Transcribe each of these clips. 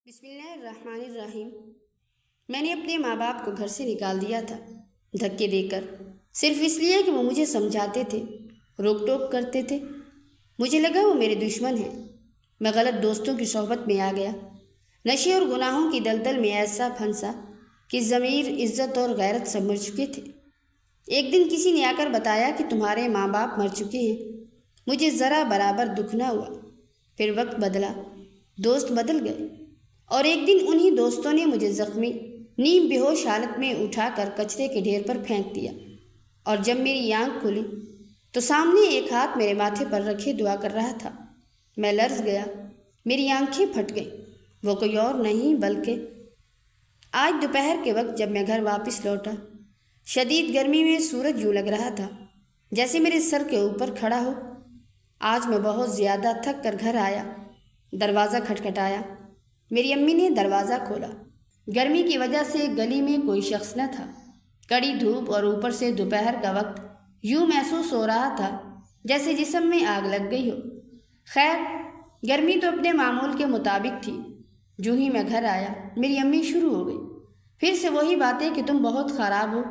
بسم اللہ الرحمن الرحیم۔ میں نے اپنے ماں باپ کو گھر سے نکال دیا تھا، دھکے دے کر، صرف اس لیے کہ وہ مجھے سمجھاتے تھے، روک ٹوک کرتے تھے۔ مجھے لگا وہ میرے دشمن ہیں۔ میں غلط دوستوں کی صحبت میں آ گیا، نشے اور گناہوں کی دلدل میں ایسا پھنسا کہ ضمیر، عزت اور غیرت سب مر چکے تھے۔ ایک دن کسی نے آ کر بتایا کہ تمہارے ماں باپ مر چکے ہیں۔ مجھے ذرا برابر دکھ نہ ہوا۔ پھر وقت بدلا، دوست بدل گئے، اور ایک دن انہی دوستوں نے مجھے زخمی، نیم بے ہوش حالت میں اٹھا کر کچرے کے ڈھیر پر پھینک دیا، اور جب میری آنکھ کھلی تو سامنے ایک ہاتھ میرے ماتھے پر رکھے دعا کر رہا تھا۔ میں لرز گیا، میری آنکھیں پھٹ گئیں۔ وہ کوئی اور نہیں بلکہ آج دوپہر کے وقت جب میں گھر واپس لوٹا، شدید گرمی میں سورج یوں لگ رہا تھا جیسے میرے سر کے اوپر کھڑا ہو۔ آج میں بہت زیادہ تھک کر گھر آیا۔ دروازہ کھٹکھٹایا، میری امی نے دروازہ کھولا۔ گرمی کی وجہ سے گلی میں کوئی شخص نہ تھا۔ کڑی دھوپ اور اوپر سے دوپہر کا وقت، یوں محسوس ہو رہا تھا جیسے جسم میں آگ لگ گئی ہو۔ خیر، گرمی تو اپنے معمول کے مطابق تھی۔ جو ہی میں گھر آیا، میری امی شروع ہو گئی، پھر سے وہی باتیں کہ تم بہت خراب ہو،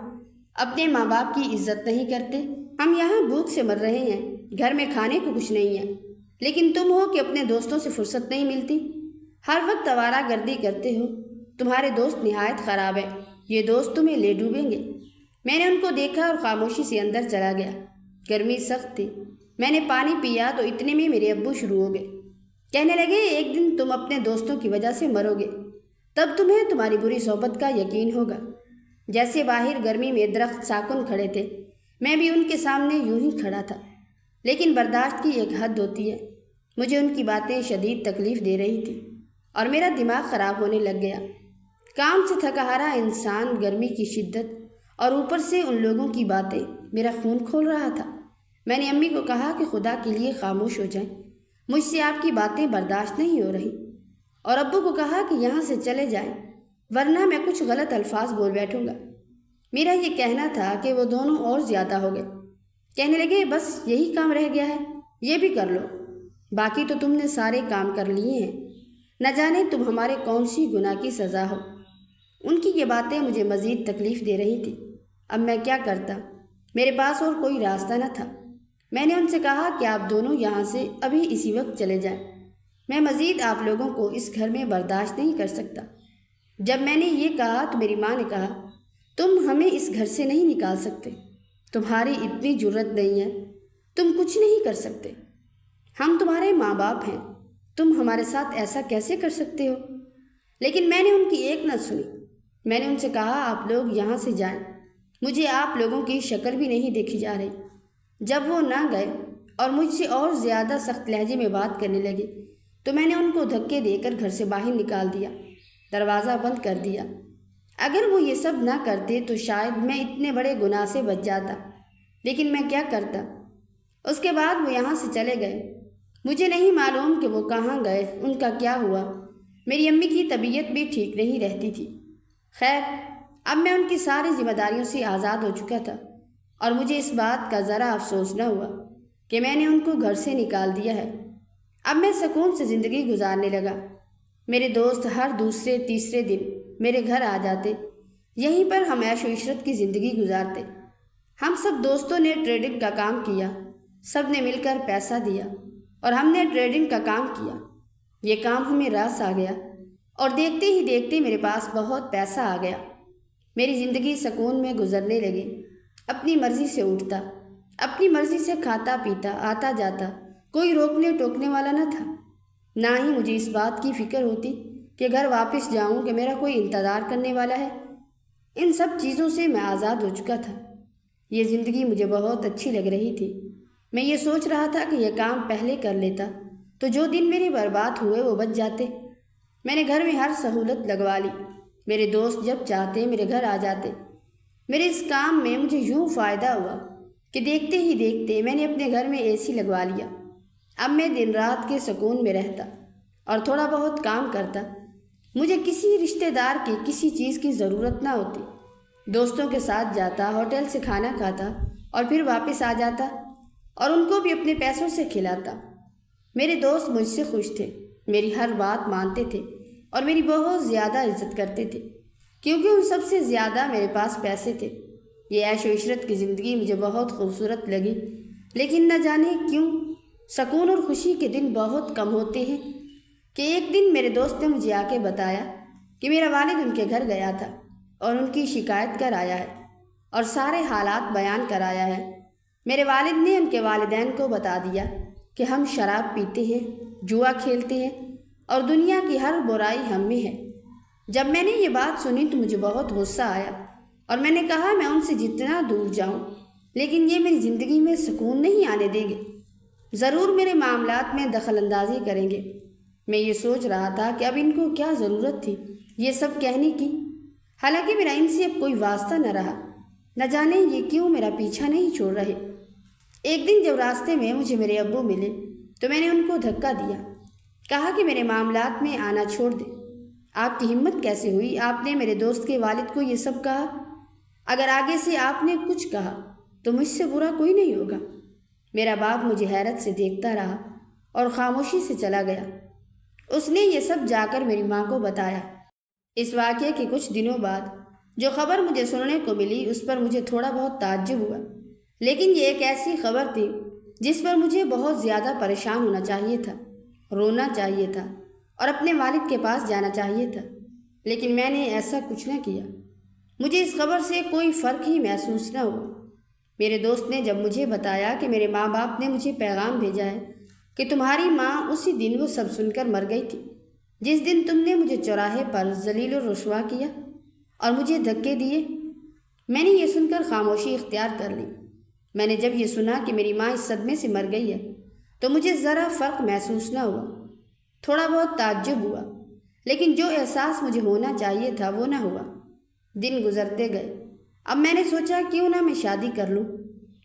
اپنے ماں باپ کی عزت نہیں کرتے، ہم یہاں بھوک سے مر رہے ہیں، گھر میں کھانے کو کچھ نہیں ہے، لیکن تم ہو کہ اپنے دوستوں سے فرصت نہیں ملتی، ہر وقت آوارہ گردی کرتے ہو، تمہارے دوست نہایت خراب ہیں، یہ دوست تمہیں لے ڈوبیں گے۔ میں نے ان کو دیکھا اور خاموشی سے اندر چلا گیا۔ گرمی سخت تھی۔ میں نے پانی پیا تو اتنے میں میرے ابو شروع ہو گئے، کہنے لگے ایک دن تم اپنے دوستوں کی وجہ سے مرو گے، تب تمہیں تمہاری بری صحبت کا یقین ہوگا۔ جیسے باہر گرمی میں درخت ساکن کھڑے تھے، میں بھی ان کے سامنے یوں ہی کھڑا تھا، لیکن برداشت کی ایک حد ہوتی ہے۔ مجھے ان کی باتیں شدید تکلیف دے رہی تھی اور میرا دماغ خراب ہونے لگ گیا۔ کام سے تھکا ہارا انسان، گرمی کی شدت اور اوپر سے ان لوگوں کی باتیں، میرا خون کھول رہا تھا۔ میں نے امی کو کہا کہ خدا کے لیے خاموش ہو جائیں، مجھ سے آپ کی باتیں برداشت نہیں ہو رہی، اور ابو کو کہا کہ یہاں سے چلے جائیں ورنہ میں کچھ غلط الفاظ بول بیٹھوں گا۔ میرا یہ کہنا تھا کہ وہ دونوں اور زیادہ ہو گئے، کہنے لگے بس یہی کام رہ گیا ہے، یہ بھی کر لو، باقی تو تم نے سارے کام کر لیے ہیں، نہ جانے تم ہمارے کون سی گناہ کی سزا ہو۔ ان کی یہ باتیں مجھے مزید تکلیف دے رہی تھی۔ اب میں کیا کرتا؟ میرے پاس اور کوئی راستہ نہ تھا۔ میں نے ان سے کہا کہ آپ دونوں یہاں سے ابھی اسی وقت چلے جائیں، میں مزید آپ لوگوں کو اس گھر میں برداشت نہیں کر سکتا۔ جب میں نے یہ کہا تو میری ماں نے کہا تم ہمیں اس گھر سے نہیں نکال سکتے، تمہاری اتنی جرت نہیں ہے، تم کچھ نہیں کر سکتے، ہم تمہارے ماں باپ ہیں، تم ہمارے ساتھ ایسا کیسے کر سکتے ہو؟ لیکن میں نے ان کی ایک نہ سنی۔ میں نے ان سے کہا آپ لوگ یہاں سے جائیں، مجھے آپ لوگوں کی شکل بھی نہیں دیکھی جا رہی۔ جب وہ نہ گئے اور مجھ سے اور زیادہ سخت لہجے میں بات کرنے لگے تو میں نے ان کو دھکے دے کر گھر سے باہر نکال دیا، دروازہ بند کر دیا۔ اگر وہ یہ سب نہ کرتے تو شاید میں اتنے بڑے گناہ سے بچ جاتا، لیکن میں کیا کرتا؟ اس کے بعد وہ یہاں سے چلے گئے۔ مجھے نہیں معلوم کہ وہ کہاں گئے، ان کا کیا ہوا۔ میری امی کی طبیعت بھی ٹھیک نہیں رہتی تھی۔ خیر، اب میں ان کی ساری ذمہ داریوں سے آزاد ہو چکا تھا، اور مجھے اس بات کا ذرا افسوس نہ ہوا کہ میں نے ان کو گھر سے نکال دیا ہے۔ اب میں سکون سے زندگی گزارنے لگا۔ میرے دوست ہر دوسرے تیسرے دن میرے گھر آ جاتے، یہیں پر ہم عیش و عشرت کی زندگی گزارتے۔ ہم سب دوستوں نے ٹریڈنگ کا کام کیا، سب نے مل کر پیسہ دیا اور ہم نے ٹریڈنگ کا کام کیا۔ یہ کام ہمیں راس آ گیا اور دیکھتے ہی دیکھتے میرے پاس بہت پیسہ آ گیا۔ میری زندگی سکون میں گزرنے لگی۔ اپنی مرضی سے اٹھتا، اپنی مرضی سے کھاتا پیتا، آتا جاتا، کوئی روکنے ٹوکنے والا نہ تھا۔ نہ ہی مجھے اس بات کی فکر ہوتی کہ گھر واپس جاؤں کہ میرا کوئی انتظار کرنے والا ہے۔ ان سب چیزوں سے میں آزاد ہو چکا تھا۔ یہ زندگی مجھے بہت اچھی لگ رہی تھی۔ میں یہ سوچ رہا تھا کہ یہ کام پہلے کر لیتا تو جو دن میرے برباد ہوئے وہ بچ جاتے۔ میں نے گھر میں ہر سہولت لگوا لی، میرے دوست جب چاہتے میرے گھر آ جاتے۔ میرے اس کام میں مجھے یوں فائدہ ہوا کہ دیکھتے ہی دیکھتے میں نے اپنے گھر میں اے سی لگوا لیا۔ اب میں دن رات کے سکون میں رہتا اور تھوڑا بہت کام کرتا۔ مجھے کسی رشتہ دار کی کسی چیز کی ضرورت نہ ہوتی۔ دوستوں کے ساتھ جاتا، ہوٹل سے کھانا کھاتا اور پھر واپس آ جاتا اور ان کو بھی اپنے پیسوں سے کھلاتا۔ میرے دوست مجھ سے خوش تھے، میری ہر بات مانتے تھے، اور میری بہت زیادہ عزت کرتے تھے، کیونکہ ان سب سے زیادہ میرے پاس پیسے تھے۔ یہ عیش و عشرت کی زندگی مجھے بہت خوبصورت لگی، لیکن نہ جانے کیوں سکون اور خوشی کے دن بہت کم ہوتے ہیں کہ ایک دن میرے دوست نے مجھے آ کے بتایا کہ میرا والد ان کے گھر گیا تھا اور ان کی شکایت کر آیا ہے اور سارے حالات بیان کر آیا ہے۔ میرے والد نے ان کے والدین کو بتا دیا کہ ہم شراب پیتے ہیں، جوا کھیلتے ہیں اور دنیا کی ہر برائی ہم میں ہے۔ جب میں نے یہ بات سنی تو مجھے بہت غصہ آیا اور میں نے کہا میں ان سے جتنا دور جاؤں لیکن یہ میری زندگی میں سکون نہیں آنے دیں گے، ضرور میرے معاملات میں دخل اندازی کریں گے۔ میں یہ سوچ رہا تھا کہ اب ان کو کیا ضرورت تھی یہ سب کہنے کی، حالانکہ میرا ان سے اب کوئی واسطہ نہ رہا، نہ جانے یہ کیوں میرا پیچھا نہیں چھوڑ رہے۔ ایک دن جب راستے میں مجھے میرے ابو ملے تو میں نے ان کو دھکا دیا، کہا کہ میرے معاملات میں آنا چھوڑ دے۔ آپ کی ہمت کیسے ہوئی؟ آپ نے میرے دوست کے والد کو یہ سب کہا؟ اگر آگے سے آپ نے کچھ کہا تو مجھ سے برا کوئی نہیں ہوگا۔ میرا باپ مجھے حیرت سے دیکھتا رہا اور خاموشی سے چلا گیا۔ اس نے یہ سب جا کر میری ماں کو بتایا۔ اس واقعے کے کچھ دنوں بعد جو خبر مجھے سننے کو ملی اس پر مجھے تھوڑا بہت تعجب ہوا، لیکن یہ ایک ایسی خبر تھی جس پر مجھے بہت زیادہ پریشان ہونا چاہیے تھا، رونا چاہیے تھا اور اپنے والد کے پاس جانا چاہیے تھا، لیکن میں نے ایسا کچھ نہ کیا۔ مجھے اس خبر سے کوئی فرق ہی محسوس نہ ہوا۔ میرے دوست نے جب مجھے بتایا کہ میرے ماں باپ نے مجھے پیغام بھیجا ہے کہ تمہاری ماں اسی دن وہ سب سن کر مر گئی تھی جس دن تم نے مجھے چوراہے پر ذلیل و رسوا کیا اور مجھے دھکے دیے، میں نے یہ سن کر خاموشی اختیار کر لی۔ میں نے جب یہ سنا کہ میری ماں اس صدمے سے مر گئی ہے تو مجھے ذرا فرق محسوس نہ ہوا، تھوڑا بہت تعجب ہوا، لیکن جو احساس مجھے ہونا چاہیے تھا وہ نہ ہوا۔ دن گزرتے گئے۔ اب میں نے سوچا کیوں نہ میں شادی کر لوں،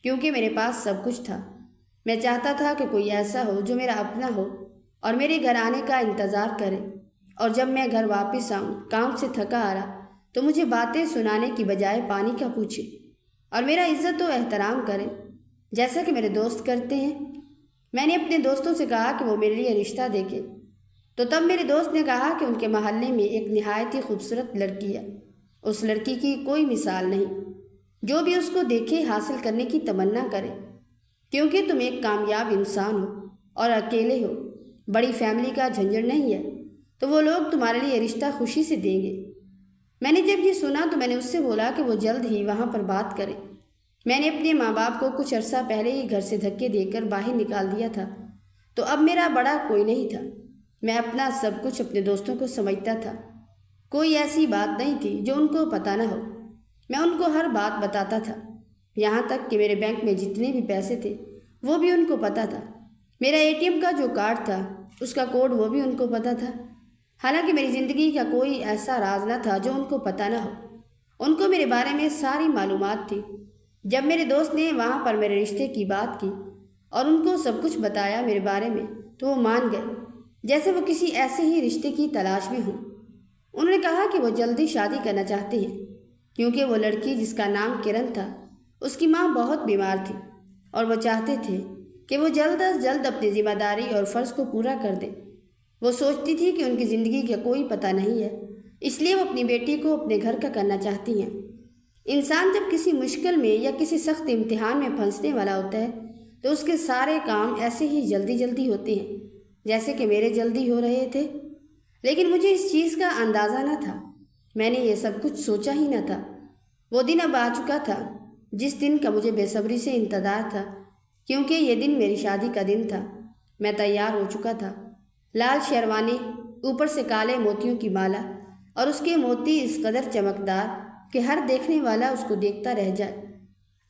کیونکہ میرے پاس سب کچھ تھا۔ میں چاہتا تھا کہ کوئی ایسا ہو جو میرا اپنا ہو اور میرے گھر آنے کا انتظار کرے، اور جب میں گھر واپس آؤں کام سے تھکا آ رہا تو مجھے باتیں سنانے کی بجائے پانی کا پوچھے اور میرا عزت و احترام کرے جیسا کہ میرے دوست کرتے ہیں۔ میں نے اپنے دوستوں سے کہا کہ وہ میرے لیے رشتہ دیکھیں، تو تب میرے دوست نے کہا کہ ان کے محلے میں ایک نہایت ہی خوبصورت لڑکی ہے، اس لڑکی کی کوئی مثال نہیں، جو بھی اس کو دیکھے حاصل کرنے کی تمنا کرے، کیونکہ تم ایک کامیاب انسان ہو اور اکیلے ہو، بڑی فیملی کا جھنجھٹ نہیں ہے، تو وہ لوگ تمہارے لیے رشتہ خوشی سے دیں گے۔ میں نے جب یہ سنا تو میں نے اس سے بولا کہ وہ جلد ہی وہاں پر بات کرے۔ میں نے اپنے ماں باپ کو کچھ عرصہ پہلے ہی گھر سے دھکے دے کر باہر نکال دیا تھا، تو اب میرا بڑا کوئی نہیں تھا۔ میں اپنا سب کچھ اپنے دوستوں کو سمجھتا تھا، کوئی ایسی بات نہیں تھی جو ان کو پتہ نہ ہو۔ میں ان کو ہر بات بتاتا تھا، یہاں تک کہ میرے بینک میں جتنے بھی پیسے تھے وہ بھی ان کو پتہ تھا۔ میرا ATM کا جو کارڈ تھا اس کا کوڈ وہ بھی ان کو پتہ تھا۔ حالانکہ میری زندگی کا کوئی ایسا راز نہ تھا جو ان کو پتہ نہ ہو، ان کو میرے بارے میں ساری معلومات تھی۔ جب میرے دوست نے وہاں پر میرے رشتے کی بات کی اور ان کو سب کچھ بتایا میرے بارے میں تو وہ مان گئے، جیسے وہ کسی ایسے ہی رشتے کی تلاش میں ہوں۔ انہوں نے کہا کہ وہ جلدی شادی کرنا چاہتے ہیں، کیونکہ وہ لڑکی جس کا نام کرن تھا اس کی ماں بہت بیمار تھی اور وہ چاہتے تھے کہ وہ جلد از جلد اپنی ذمہ داری اور فرض کو پورا کر دے۔ وہ سوچتی تھی کہ ان کی زندگی کا کوئی پتہ نہیں ہے، اس لیے وہ اپنی بیٹی کو اپنے گھر کا کرنا چاہتی ہیں۔ انسان جب کسی مشکل میں یا کسی سخت امتحان میں پھنسنے والا ہوتا ہے تو اس کے سارے کام ایسے ہی جلدی جلدی ہوتے ہیں جیسے کہ میرے جلدی ہو رہے تھے، لیکن مجھے اس چیز کا اندازہ نہ تھا، میں نے یہ سب کچھ سوچا ہی نہ تھا۔ وہ دن اب آ چکا تھا جس دن کا مجھے بے صبری سے انتظار تھا، کیونکہ یہ دن میری شادی کا دن تھا۔ میں تیار ہو چکا تھا، لال شیروانی، اوپر سے کالے موتیوں کی مالا، اور اس کے موتی اس قدر چمکدار کہ ہر دیکھنے والا اس کو دیکھتا رہ جائے۔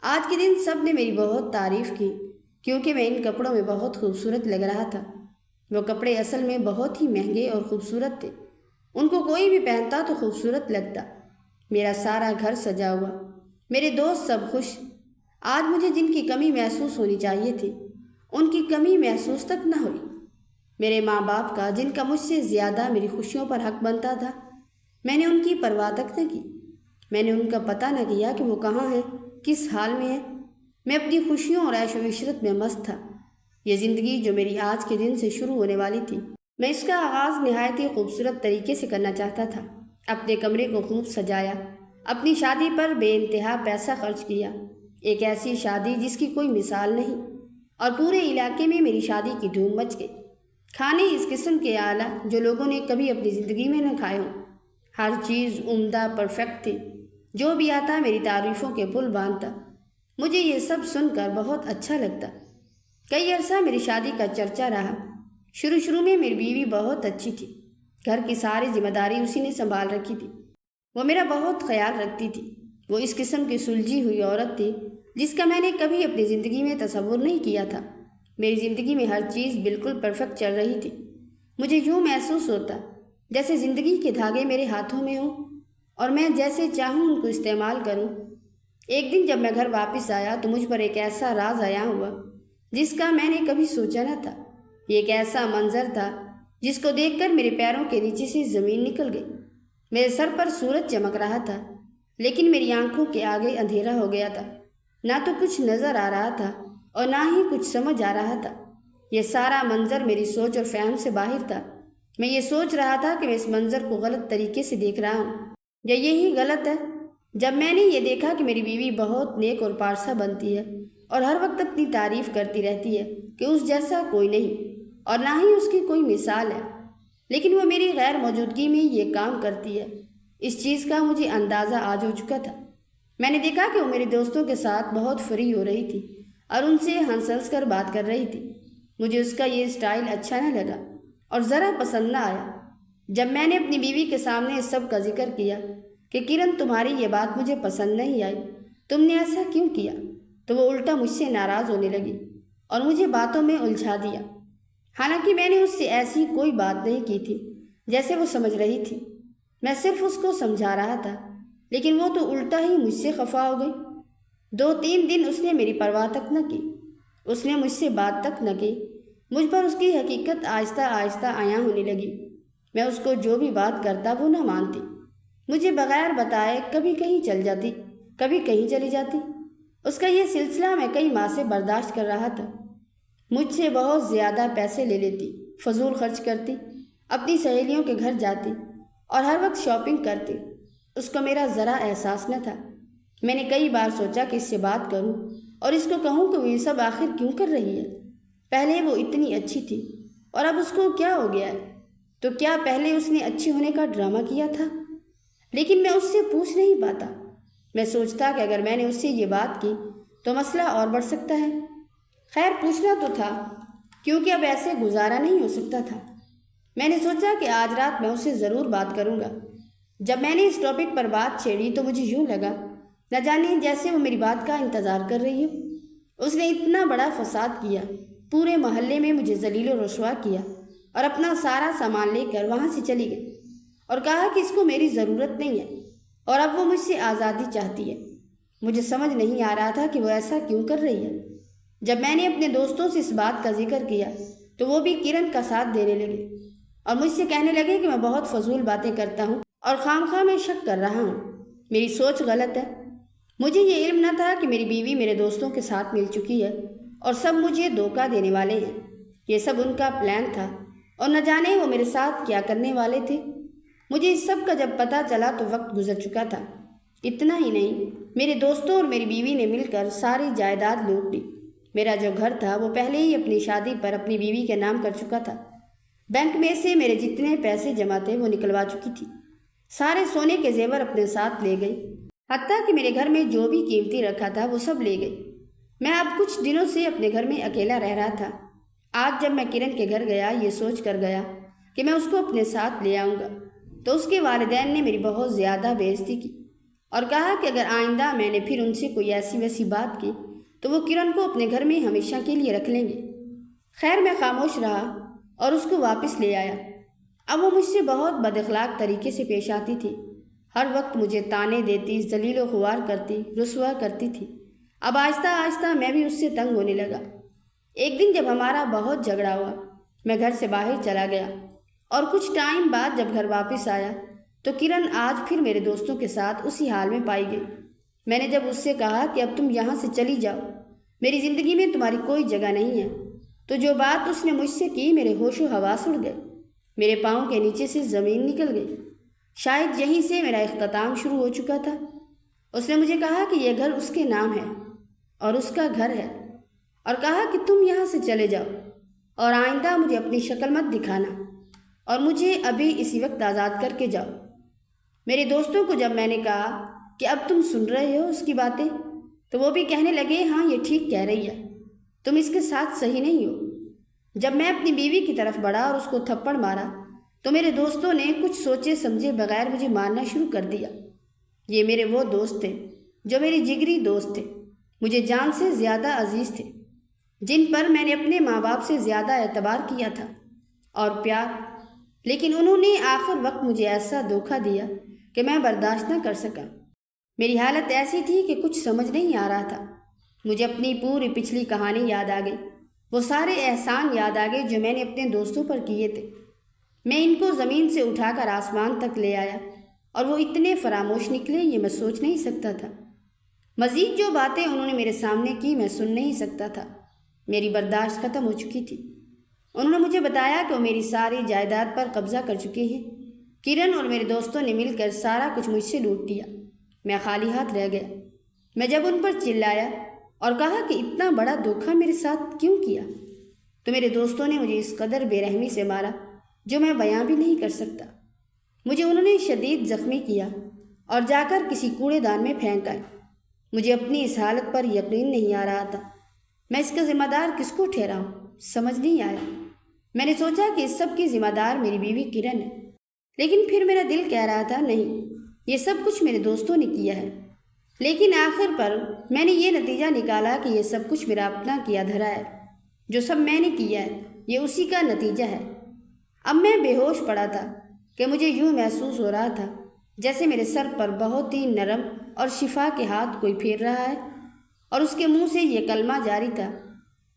آج کے دن سب نے میری بہت تعریف کی کیونکہ میں ان کپڑوں میں بہت خوبصورت لگ رہا تھا۔ وہ کپڑے اصل میں بہت ہی مہنگے اور خوبصورت تھے، ان کو کوئی بھی پہنتا تو خوبصورت لگتا۔ میرا سارا گھر سجا ہوا، میرے دوست سب خوش۔ آج مجھے جن کی کمی محسوس ہونی چاہیے تھی ان کی کمی محسوس تک نہ ہوئی۔ میرے ماں باپ کا جن کا مجھ سے زیادہ میری خوشیوں پر حق بنتا تھا، میں نے ان کی پرواہ تک نہ کی۔ میں نے ان کا پتہ نہ کیا کہ وہ کہاں ہیں، کس حال میں ہیں۔ میں اپنی خوشیوں اور عیش و عشرت میں مست تھا۔ یہ زندگی جو میری آج کے دن سے شروع ہونے والی تھی میں اس کا آغاز نہایت ہی خوبصورت طریقے سے کرنا چاہتا تھا۔ اپنے کمرے کو خوب سجایا، اپنی شادی پر بے انتہا پیسہ خرچ کیا، ایک ایسی شادی جس کی کوئی مثال نہیں، اور پورے علاقے میں میری شادی کی دھوم مچ گئی۔ کھانے اس قسم کے اعلیٰ جو لوگوں نے کبھی اپنی زندگی میں نہ کھائے ہوں، ہر چیز عمدہ پرفیکٹ تھی، جو بھی آتا میری تعریفوں کے پل باندھتا۔ مجھے یہ سب سن کر بہت اچھا لگتا۔ کئی عرصہ میری شادی کا چرچا رہا۔ شروع میں میری بیوی بہت اچھی تھی، گھر کی ساری ذمہ داری اسی نے سنبھال رکھی تھی، وہ میرا بہت خیال رکھتی تھی۔ وہ اس قسم کی سلجھی ہوئی عورت تھی جس کا میں نے کبھی اپنی زندگی میں تصور نہیں کیا تھا۔ میری زندگی میں ہر چیز بالکل پرفیکٹ چل رہی تھی۔ مجھے یوں محسوس ہوتا جیسے زندگی کے دھاگے میرے ہاتھوں میں ہوں اور میں جیسے چاہوں ان کو استعمال کروں۔ ایک دن جب میں گھر واپس آیا تو مجھ پر ایک ایسا راز عیاں ہوا جس کا میں نے کبھی سوچا نہ تھا۔ یہ ایک ایسا منظر تھا جس کو دیکھ کر میرے پیروں کے نیچے سے زمین نکل گئی۔ میرے سر پر سورج چمک رہا تھا، لیکن میری آنکھوں کے آگے اندھیرا ہو گیا تھا۔ نہ تو کچھ نظر آ رہا تھا اور نہ ہی کچھ سمجھ آ رہا تھا۔ یہ سارا منظر میری سوچ اور فہم سے باہر تھا۔ میں یہ سوچ رہا تھا کہ میں اس منظر کو غلط طریقے سے دیکھ رہا ہوں، یا یہی غلط ہے۔ جب میں نے یہ دیکھا کہ میری بیوی بہت نیک اور پارسا بنتی ہے اور ہر وقت اپنی تعریف کرتی رہتی ہے کہ اس جیسا کوئی نہیں اور نہ ہی اس کی کوئی مثال ہے، لیکن وہ میری غیر موجودگی میں یہ کام کرتی ہے، اس چیز کا مجھے اندازہ آج ہو چکا تھا۔ میں نے دیکھا کہ وہ میرے دوستوں کے ساتھ بہت فری ہو رہی تھی اور ان سے ہنس کر بات کر رہی تھی۔ مجھے اس کا یہ اسٹائل اچھا نہ لگا اور ذرا پسند نہ آیا۔ جب میں نے اپنی بیوی کے سامنے اس سب کا ذکر کیا کہ کرن تمہاری یہ بات مجھے پسند نہیں آئی، تم نے ایسا کیوں کیا، تو وہ الٹا مجھ سے ناراض ہونے لگی اور مجھے باتوں میں الجھا دیا۔ حالانکہ میں نے اس سے ایسی کوئی بات نہیں کی تھی جیسے وہ سمجھ رہی تھی۔ میں صرف اس کو سمجھا رہا تھا، لیکن وہ تو الٹا ہی مجھ سے خفا ہو گئی۔ 2-3 دن اس نے میری پرواہ تک نہ کی، اس نے مجھ سے بات تک نہ کی۔ مجھ پر اس کی حقیقت آہستہ آہستہ عیاں ہونے لگی۔ میں اس کو جو بھی بات کرتا وہ نہ مانتی، مجھے بغیر بتائے کبھی کہیں چل جاتی، کبھی کہیں چلی جاتی۔ اس کا یہ سلسلہ میں کئی ماہ سے برداشت کر رہا تھا۔ مجھ سے بہت زیادہ پیسے لے لیتی، فضول خرچ کرتی، اپنی سہیلیوں کے گھر جاتی اور ہر وقت شاپنگ کرتی۔ اس کو میرا ذرا احساس نہ تھا۔ میں نے کئی بار سوچا کہ اس سے بات کروں اور اس کو کہوں کہ وہ یہ سب آخر کیوں کر رہی ہے۔ پہلے وہ اتنی اچھی تھی اور اب اس کو کیا ہو گیا ہے؟ تو کیا پہلے اس نے اچھی ہونے کا ڈرامہ کیا تھا؟ لیکن میں اس سے پوچھ نہیں پاتا۔ میں سوچتا کہ اگر میں نے اس سے یہ بات کی تو مسئلہ اور بڑھ سکتا ہے۔ خیر پوچھنا تو تھا، کیونکہ اب ایسے گزارا نہیں ہو سکتا تھا۔ میں نے سوچا کہ آج رات میں اسے ضرور بات کروں گا۔ جب میں نے اس ٹاپک پر بات چھیڑی تو مجھے یوں لگا نہ جانے جیسے وہ میری بات کا انتظار کر رہی ہو۔ اس نے اتنا بڑا فساد کیا، پورے محلے میں مجھے ذلیل و رسوا کیا اور اپنا سارا سامان لے کر وہاں سے چلی گئی اور کہا کہ اس کو میری ضرورت نہیں ہے اور اب وہ مجھ سے آزادی چاہتی ہے۔ مجھے سمجھ نہیں آ رہا تھا کہ وہ ایسا کیوں کر رہی ہے۔ جب میں نے اپنے دوستوں سے اس بات کا ذکر کیا تو وہ بھی کرن کا ساتھ دینے لگے اور مجھ سے کہنے لگے کہ میں بہت فضول باتیں کرتا ہوں اور خواہ میں شک کر رہا ہوں، میری سوچ غلط ہے۔ مجھے یہ علم نہ تھا کہ میری بیوی میرے دوستوں کے ساتھ مل چکی ہے اور سب مجھے دھوکہ دینے والے ہیں۔ یہ سب ان کا پلان تھا اور نہ جانے وہ میرے ساتھ کیا کرنے والے تھے۔ مجھے اس سب کا جب پتہ چلا تو وقت گزر چکا تھا۔ اتنا ہی نہیں، میرے دوستوں اور میری بیوی نے مل کر ساری جائیداد لوٹ لی۔ میرا جو گھر تھا وہ پہلے ہی اپنی شادی پر اپنی بیوی کے نام کر چکا تھا۔ بینک میں سے میرے جتنے پیسے جمع تھے وہ نکلوا چکی تھی۔ سارے سونے کے زیور اپنے ساتھ لے گئی، حتیٰ کہ میرے گھر میں جو بھی قیمتی رکھا تھا وہ سب لے گئی۔ میں اب کچھ دنوں سے اپنے گھر میں اکیلا رہ رہا تھا۔ آج جب میں کرن کے گھر گیا یہ سوچ کر گیا کہ میں اس کو اپنے ساتھ لے آؤں گا، تو اس کے والدین نے میری بہت زیادہ بے عزتی کی اور کہا کہ اگر آئندہ میں نے پھر ان سے کوئی ایسی ویسی بات کی تو وہ کرن کو اپنے گھر میں ہمیشہ کے لیے رکھ لیں گے۔ خیر میں خاموش رہا اور اس کو واپس لے آیا۔ اب وہ مجھ سے بہت بد اخلاق طریقے سے پیش آتی تھی، ہر وقت مجھے طعنے دیتی، ذلیل و خوار کرتی، رسوا کرتی تھی۔ اب آہستہ آہستہ میں بھی اس سے تنگ ہونے لگا۔ ایک دن جب ہمارا بہت جھگڑا ہوا، میں گھر سے باہر چلا گیا اور کچھ ٹائم بعد جب گھر واپس آیا تو کرن آج پھر میرے دوستوں کے ساتھ اسی حال میں پائی گئی۔ میں نے جب اس سے کہا کہ اب تم یہاں سے چلی جاؤ، میری زندگی میں تمہاری کوئی جگہ نہیں ہے، تو جو بات اس نے مجھ سے کی میرے ہوش و حواس اڑ گئے۔ میرے پاؤں کے نیچے سے زمین نکل گئی۔ شاید یہیں سے میرا اختتام شروع ہو چکا تھا۔ اس نے مجھے کہا کہ یہ گھر اس کے نام ہے اور اس کا گھر ہے، اور کہا کہ تم یہاں سے چلے جاؤ اور آئندہ مجھے اپنی شکل مت دکھانا، اور مجھے ابھی اسی وقت آزاد کر کے جاؤ۔ میرے دوستوں کو جب میں نے کہا کہ اب تم سن رہے ہو اس کی باتیں، تو وہ بھی کہنے لگے ہاں یہ ٹھیک کہہ رہی ہے، تم اس کے ساتھ صحیح نہیں ہو۔ جب میں اپنی بیوی کی طرف بڑھا اور اس کو تھپڑ مارا تو میرے دوستوں نے کچھ سوچے سمجھے بغیر مجھے مارنا شروع کر دیا۔ یہ میرے وہ دوست تھے جو میری جگری دوست تھے، مجھے جان سے زیادہ عزیز تھے، جن پر میں نے اپنے ماں باپ سے زیادہ اعتبار کیا تھا اور پیار، لیکن انہوں نے آخر وقت مجھے ایسا دھوکہ دیا کہ میں برداشت نہ کر سکا۔ میری حالت ایسی تھی کہ کچھ سمجھ نہیں آ رہا تھا۔ مجھے اپنی پوری پچھلی کہانی یاد آ گئی، وہ سارے احسان یاد آ گئے جو میں نے اپنے دوستوں پر کیے تھے۔ میں ان کو زمین سے اٹھا کر آسمان تک لے آیا، اور وہ اتنے فراموش نکلے یہ میں سوچ نہیں سکتا تھا۔ مزید جو باتیں انہوں نے میرے سامنے کی میں سن نہیں سکتا تھا، میری برداشت ختم ہو چکی تھی۔ انہوں نے مجھے بتایا کہ وہ میری ساری جائیداد پر قبضہ کر چکے ہیں۔ کرن اور میرے دوستوں نے مل کر سارا کچھ مجھ سے لوٹ لیا۔ میں خالی ہاتھ رہ گیا۔ میں جب ان پر چلایا اور کہا کہ اتنا بڑا دھوکہ میرے ساتھ کیوں کیا، تو میرے دوستوں نے مجھے اس قدر بے رحمی سے مارا جو میں بیان بھی نہیں کر سکتا۔ مجھے انہوں نے شدید زخمی کیا اور جا کر کسی کوڑے دان میں پھینک آئے۔ مجھے اپنی اس حالت پر یقین نہیں آ رہا تھا۔ میں اس کا ذمہ دار کس کو ٹھہراؤں سمجھ نہیں آیا۔ میں نے سوچا کہ اس سب کی ذمہ دار میری بیوی کرن ہے، لیکن پھر میرا دل کہہ رہا تھا نہیں، یہ سب کچھ میرے دوستوں نے کیا ہے۔ لیکن آخر پر میں نے یہ نتیجہ نکالا کہ یہ سب کچھ میرا اپنا کیا دھرا ہے، جو سب میں نے کیا ہے یہ اسی کا نتیجہ ہے۔ اب میں بے ہوش پڑا تھا کہ مجھے یوں محسوس ہو رہا تھا جیسے میرے سر پر بہت ہی نرم اور شفا کے ہاتھ کوئی پھیر رہا ہے، اور اس کے منہ سے یہ کلمہ جاری تھا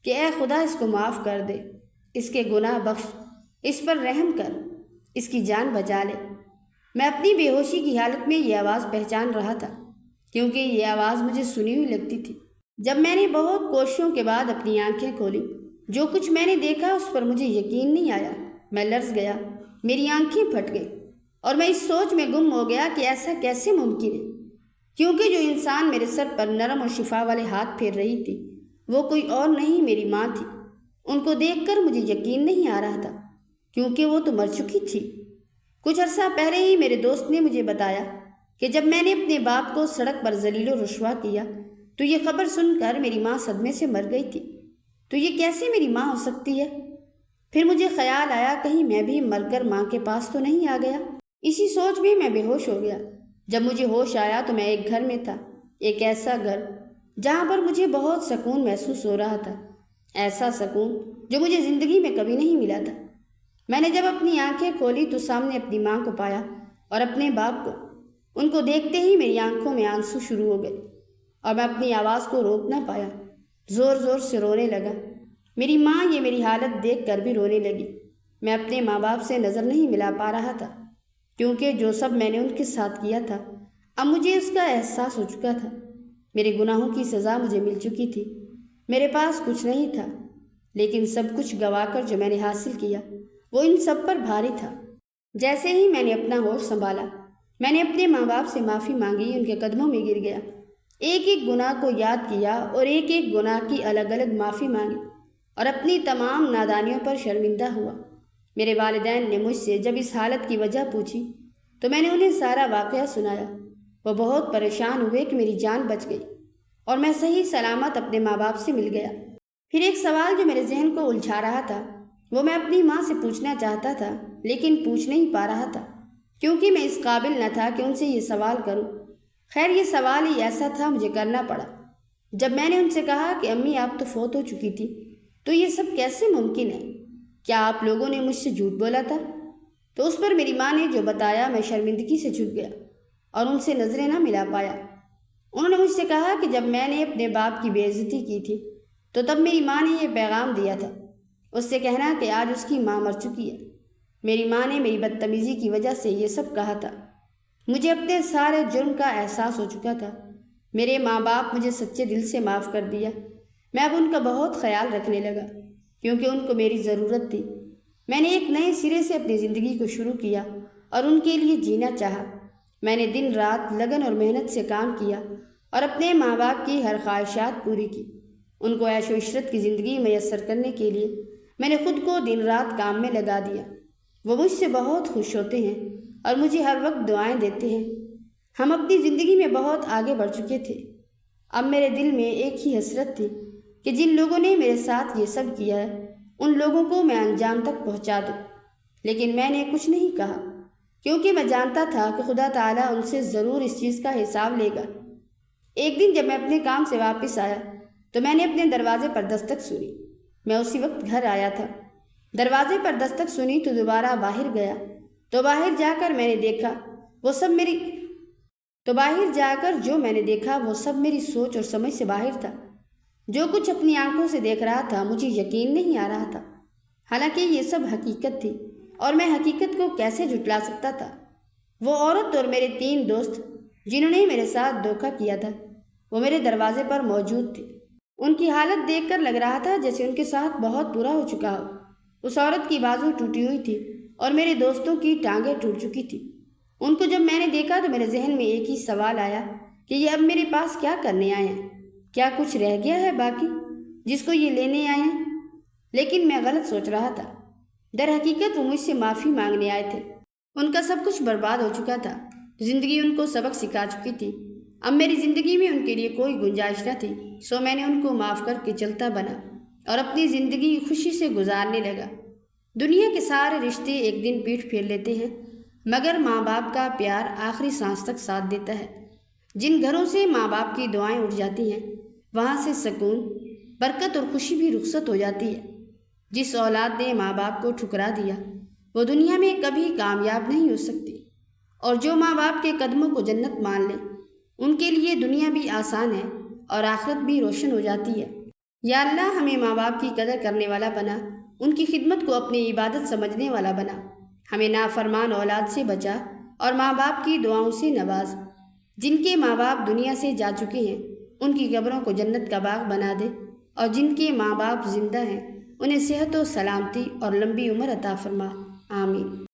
کہ اے خدا اس کو معاف کر دے، اس کے گناہ بخش، اس پر رحم کر، اس کی جان بچا لے۔ میں اپنی بے ہوشی کی حالت میں یہ آواز پہچان رہا تھا، کیونکہ یہ آواز مجھے سنی ہوئی لگتی تھی۔ جب میں نے بہت کوششوں کے بعد اپنی آنکھیں کھولی، جو کچھ میں نے دیکھا اس پر مجھے یقین نہیں آیا۔ میں لرز گیا، میری آنکھیں پھٹ گئی، اور میں اس سوچ میں گم ہو گیا کہ ایسا کیسے ممکن ہے، کیونکہ جو انسان میرے سر پر نرم اور شفا والے ہاتھ پھیر رہی تھی وہ کوئی اور نہیں، میری ماں تھی۔ ان کو دیکھ کر مجھے یقین نہیں آ رہا تھا، کیونکہ وہ تو مر چکی تھی۔ کچھ عرصہ پہلے ہی میرے دوست نے مجھے بتایا کہ جب میں نے اپنے باپ کو سڑک پر ذلیل و رسوا کیا تو یہ خبر سن کر میری ماں صدمے سے مر گئی تھی۔ تو یہ کیسے میری ماں ہو سکتی ہے؟ پھر مجھے خیال آیا کہیں میں بھی مر کر ماں کے پاس تو نہیں آ گیا۔ اسی سوچ میں میں بے ہوش ہو گیا۔ جب مجھے ہوش آیا تو میں ایک گھر میں تھا، ایک ایسا گھر جہاں پر مجھے بہت سکون محسوس ہو رہا تھا، ایسا سکون جو مجھے زندگی میں کبھی نہیں ملا تھا۔ میں نے جب اپنی آنکھیں کھولی تو سامنے اپنی ماں کو پایا اور اپنے باپ کو۔ ان کو دیکھتے ہی میری آنکھوں میں آنسو شروع ہو گئے اور میں اپنی آواز کو روک نہ پایا، زور زور سے رونے لگا۔ میری ماں یہ میری حالت دیکھ کر بھی رونے لگی۔ میں اپنے ماں باپ سے نظر نہیں ملا پا رہا تھا، کیونکہ جو سب میں نے ان کے ساتھ کیا تھا اب مجھے اس کا احساس ہو چکا تھا۔ میرے گناہوں کی سزا مجھے مل چکی تھی۔ میرے پاس کچھ نہیں تھا، لیکن سب کچھ گوا کر جو میں نے حاصل کیا وہ ان سب پر بھاری تھا۔ جیسے ہی میں نے اپنا ہوش سنبھالا میں نے اپنے ماں باپ سے معافی مانگی، ان کے قدموں میں گر گیا، ایک ایک گناہ کو یاد کیا اور ایک ایک گناہ کی الگ الگ معافی مانگی اور اپنی تمام نادانیوں پر شرمندہ ہوا۔ میرے والدین نے مجھ سے جب اس حالت کی وجہ پوچھی تو میں نے انہیں سارا واقعہ سنایا۔ وہ بہت پریشان ہوئے کہ میری جان بچ گئی اور میں صحیح سلامت اپنے ماں باپ سے مل گیا۔ پھر ایک سوال جو میرے ذہن کو الجھا رہا تھا وہ میں اپنی ماں سے پوچھنا چاہتا تھا، لیکن پوچھ نہیں پا رہا تھا کیونکہ میں اس قابل نہ تھا کہ ان سے یہ سوال کروں۔ خیر یہ سوال ہی ایسا تھا، مجھے کرنا پڑا۔ جب میں نے ان سے کہا کہ امی آپ تو فوت ہو چکی تھی، تو یہ سب کیسے ممکن ہے؟ کیا آپ لوگوں نے مجھ سے جھوٹ بولا تھا؟ تو اس پر میری ماں نے جو بتایا میں شرمندگی سے جھک گیا اور ان سے نظریں نہ ملا پایا۔ انہوں نے مجھ سے کہا کہ جب میں نے اپنے باپ کی بے عزتی کی تھی تو تب میری ماں نے یہ پیغام دیا تھا، اس سے کہنا کہ آج اس کی ماں مر چکی ہے۔ میری ماں نے میری بدتمیزی کی وجہ سے یہ سب کہا تھا۔ مجھے اپنے سارے جرم کا احساس ہو چکا تھا۔ میرے ماں باپ مجھے سچے دل سے معاف کر دیا۔ میں اب ان کا بہت خیال رکھنے لگا کیونکہ ان کو میری ضرورت تھی۔ میں نے ایک نئے سرے سے اپنی زندگی کو شروع کیا اور ان کے لیے جینا چاہا۔ میں نے دن رات لگن اور محنت سے کام کیا اور اپنے ماں باپ کی ہر خواہشات پوری کی۔ ان کو عیش و عشرت کی زندگی میسر کرنے کے لیے میں نے خود کو دن رات کام میں لگا دیا۔ وہ مجھ سے بہت خوش ہوتے ہیں اور مجھے ہر وقت دعائیں دیتے ہیں۔ ہم اپنی زندگی میں بہت آگے بڑھ چکے تھے۔ اب میرے دل میں ایک ہی حسرت تھی کہ جن لوگوں نے میرے ساتھ یہ سب کیا ہے ان لوگوں کو میں انجام تک پہنچا دوں، لیکن میں نے کچھ نہیں کہا کیونکہ میں جانتا تھا کہ خدا تعالیٰ ان سے ضرور اس چیز کا حساب لے گا۔ ایک دن جب میں اپنے کام سے واپس آیا تو میں نے اپنے دروازے پر دستک سنی۔ میں اسی وقت گھر آیا تھا۔ دروازے پر دستک سنی تو دوبارہ باہر گیا تو باہر جا کر جو میں نے دیکھا وہ سب میری سوچ اور سمجھ سے باہر تھا۔ جو کچھ اپنی آنکھوں سے دیکھ رہا تھا مجھے یقین نہیں آ رہا تھا، حالانکہ یہ سب حقیقت تھی اور میں حقیقت کو کیسے جھٹلا سکتا تھا۔ وہ عورت اور میرے 3 دوست جنہوں نے میرے ساتھ دھوکہ کیا تھا وہ میرے دروازے پر موجود تھے۔ ان کی حالت دیکھ کر لگ رہا تھا جیسے ان کے ساتھ بہت برا ہو چکا ہو۔ اس عورت کی بازو ٹوٹی ہوئی تھی اور میرے دوستوں کی ٹانگیں ٹوٹ چکی تھی۔ ان کو جب میں نے دیکھا تو میرے ذہن میں ایک ہی سوال آیا کہ یہ اب میرے پاس کیا کرنے آئے ہیں؟ کیا کچھ رہ گیا ہے باقی جس کو یہ لینے آئے ہیں؟ لیکن میں غلط سوچ رہا تھا۔ در حقیقت وہ مجھ سے معافی مانگنے آئے تھے۔ ان کا سب کچھ برباد ہو چکا تھا۔ زندگی ان کو سبق سکھا چکی تھی۔ اب میری زندگی میں ان کے لیے کوئی گنجائش نہ تھی، سو میں نے ان کو معاف کر کے چلتا بنا اور اپنی زندگی خوشی سے گزارنے لگا۔ دنیا کے سارے رشتے ایک دن پیٹھ پھیر لیتے ہیں، مگر ماں باپ کا پیار آخری سانس تک ساتھ دیتا ہے۔ جن گھروں سے ماں باپ کی دعائیں اٹھ جاتی ہیں وہاں سے سکون، برکت اور خوشی بھی رخصت ہو جاتی ہے۔ جس اولاد نے ماں باپ کو ٹھکرا دیا وہ دنیا میں کبھی کامیاب نہیں ہو سکتی، اور جو ماں باپ کے قدموں کو جنت مان لے ان کے لیے دنیا بھی آسان ہے اور آخرت بھی روشن ہو جاتی ہے۔ یا اللہ ہمیں ماں باپ کی قدر کرنے والا بنا، ان کی خدمت کو اپنی عبادت سمجھنے والا بنا، ہمیں نافرمان اولاد سے بچا اور ماں باپ کی دعاؤں سے نواز۔ جن کے ماں باپ دنیا سے جا چکے ہیں ان کی قبروں کو جنت کا باغ بنا دے، اور جن کے ماں باپ زندہ ہیں انہیں صحت و سلامتی اور لمبی عمر عطا فرما، آمین۔